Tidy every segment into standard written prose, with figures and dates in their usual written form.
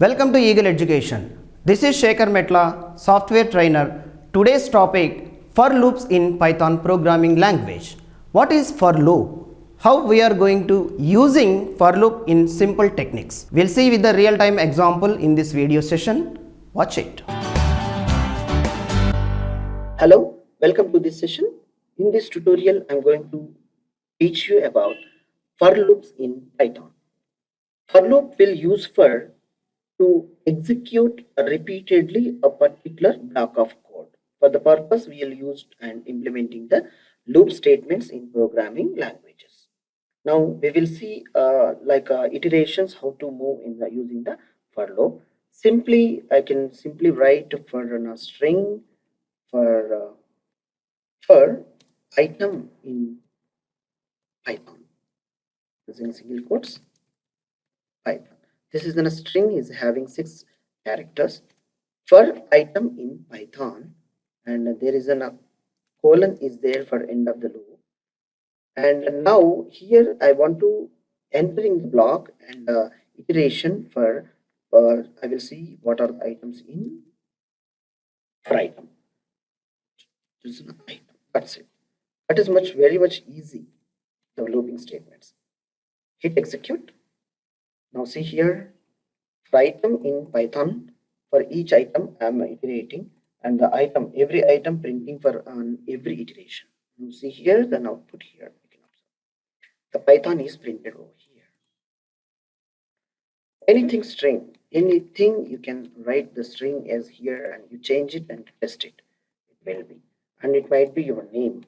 Welcome to Eagle Education. This is Shekhar Metla, software trainer. Today's topic, for loops in Python programming language. What is for loop? How we are going to using for loop in simple techniques. We'll see with the real-time example in this video session. Watch it. Hello, welcome to this session. In this tutorial, I'm going to teach you about for loops in Python. For loop will use for to execute repeatedly a particular block of code. For the purpose, we will use and implementing the loop statements in programming languages. Now we will see iterations how to move in using the for loop. I can simply write for a string for item in Python using single quotes Python. This is a string is having 6 characters for item in Python, and there is a colon is there for end of the loop. And now here I want to entering the block and iteration for I will see what are the items in for item. This is an item. That's it. That is very much easy. The looping statements. Hit execute. Now see here, for item in Python, for each item I am iterating, and the item, every item printing for on every iteration. You see here, the output here. You can observe. The Python is printed over here. Anything string, anything you can write the string as here, and you change it and test it. It will be, and it might be your name,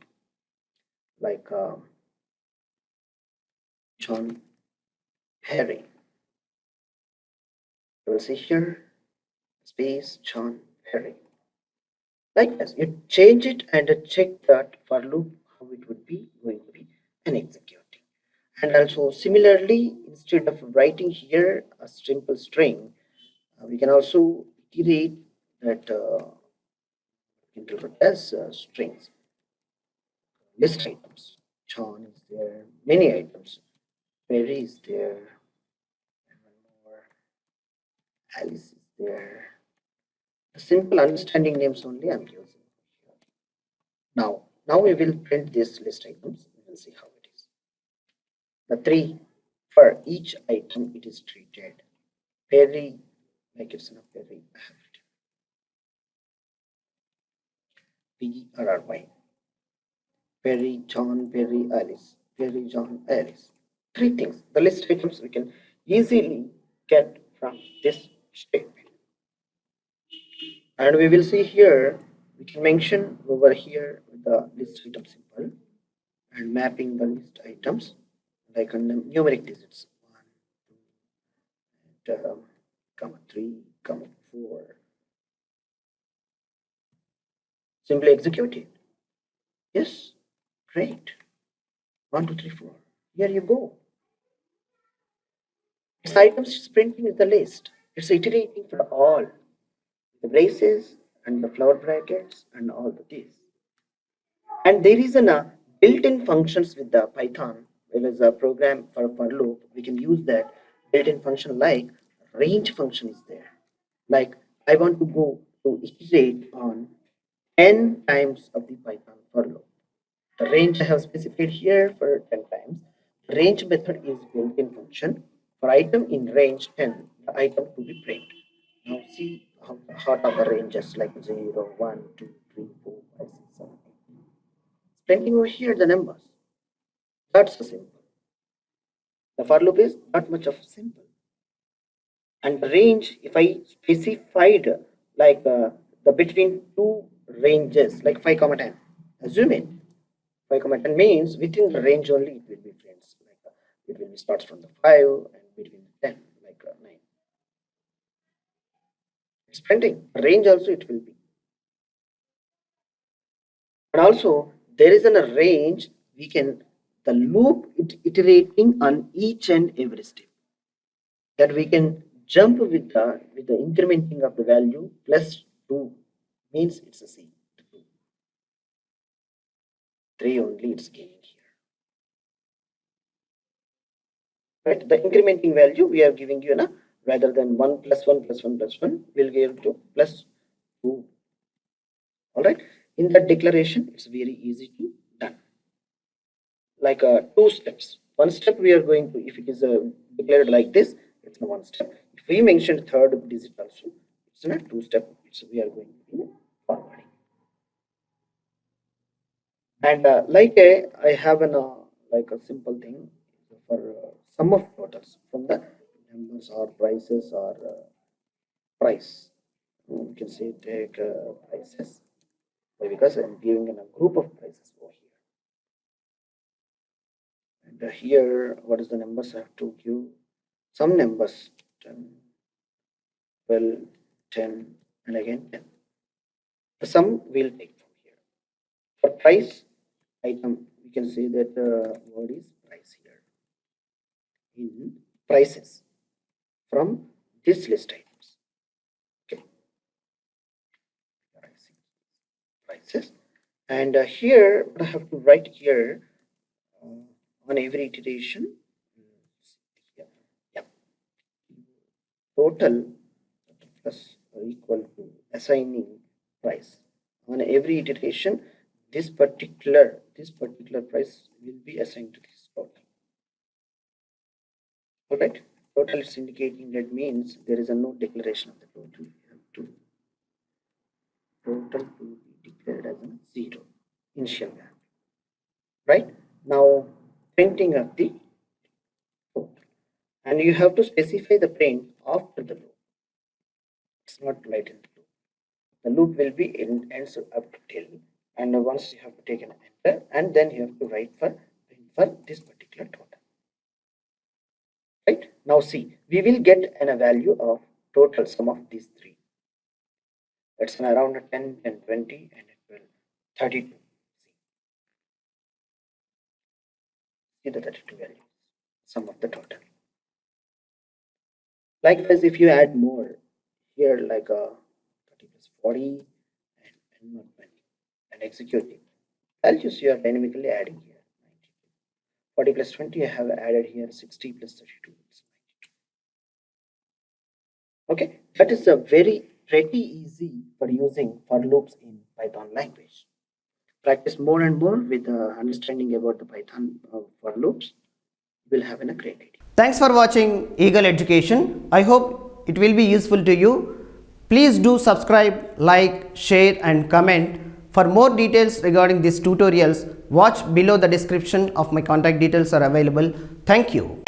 like John Perry. You will see here space John Perry. Like this, you change it and check that for loop how it would be going to be and executing. And also similarly, instead of writing here a simple string, we can also iterate that interpret as strings. List items. John is there, many items. Perry is there, and one more. Alice is there. The simple understanding names only I'm using here. Now we will print this list items. We will see how it is. The 3 for each item it is treated. Perry, like it's not Perry. I have written Perry. Perry, John, Perry, Alice. Perry, John, Alice. 3 things. The list items we can easily get from this statement. And we will see here, we can mention over here the list item symbol and mapping the list items like on the numeric digits 1, 2, comma 3, comma 4. Simply execute it. Yes, great. 1, 2, 3, 4. Here you go. Its items printing is the list. It's iterating for all the braces and the flower brackets and all of this. And there is a built-in functions with the Python. There is a program for loop. We can use that built-in function like range function is there. Like I want to go to iterate on 10 times of the Python for loop. The range I have specified here for 10 times. Range method is built-in function. For item in range 10, the item to be printed. Now see how are the ranges like 0, 1, 2, 3, 4, 5, 6, 7, 8. Printing over here the numbers. That's the simple. The for loop is not much of simple. And the range, if I specified like the between 2 ranges like 5, 10, assume it 5, 10 means within the range only it will be friends. Like it will be starts from the 5 and between the 10 like 9. It's printing range also it will be. And also there is a range we can the loop iterating on each and every step that we can jump with the incrementing of the value plus 2 means it's a C. 3 only it's gaining here. Right, the incrementing value we are giving you rather than 1 plus 1 plus 1 plus 1, we'll give to plus 2. All right. In that declaration, it's very easy to done. Like 2 steps. One step we are going to, if it is declared like this, it's a 1 step. If we mentioned third digit also, it's a 2 step. So we are going to be forwarding. And I have an like a simple thing for sum of totals from the numbers or prices or price. You can say take prices. Why? Because I'm giving in a group of prices over here. And here, what is the numbers I have to give? Some numbers 10, 12, 10, and again 10. The sum we'll take from here. For price item, we can say that word is price here. In prices from this list items. Okay. Prices. And here, what I have to write here on every iteration. Yeah. Total plus or equal to assigning price. On every iteration, this particular price will be assigned to this total. All right. Total is indicating that means there is a no declaration of the total. We have to total to be declared as a 0 initial value. Right. Now printing of the total, and you have to specify the print after the loop. It's not right in the loop. The loop will be in ends up till, and once you have to take an enter, and then you have to write for this particular total. Right. Now see, we will get a value of total sum of these three. That's around 10 and 20 and 12, 32. See the 32 values, sum of the total. Likewise, if you add more here, like 30 plus 40 and 20 and executing values, you are dynamically adding here. 40 plus 20, I have added here 60 plus 32. Okay, that is a very pretty easy for using for loops in Python language. Practice more and more with understanding about the Python for loops. You will have a great idea. Thanks for watching Eagle Education. I hope it will be useful to you. Please do subscribe, like, share and comment. For more details regarding these tutorials, watch below. The description of my contact details are available. Thank you.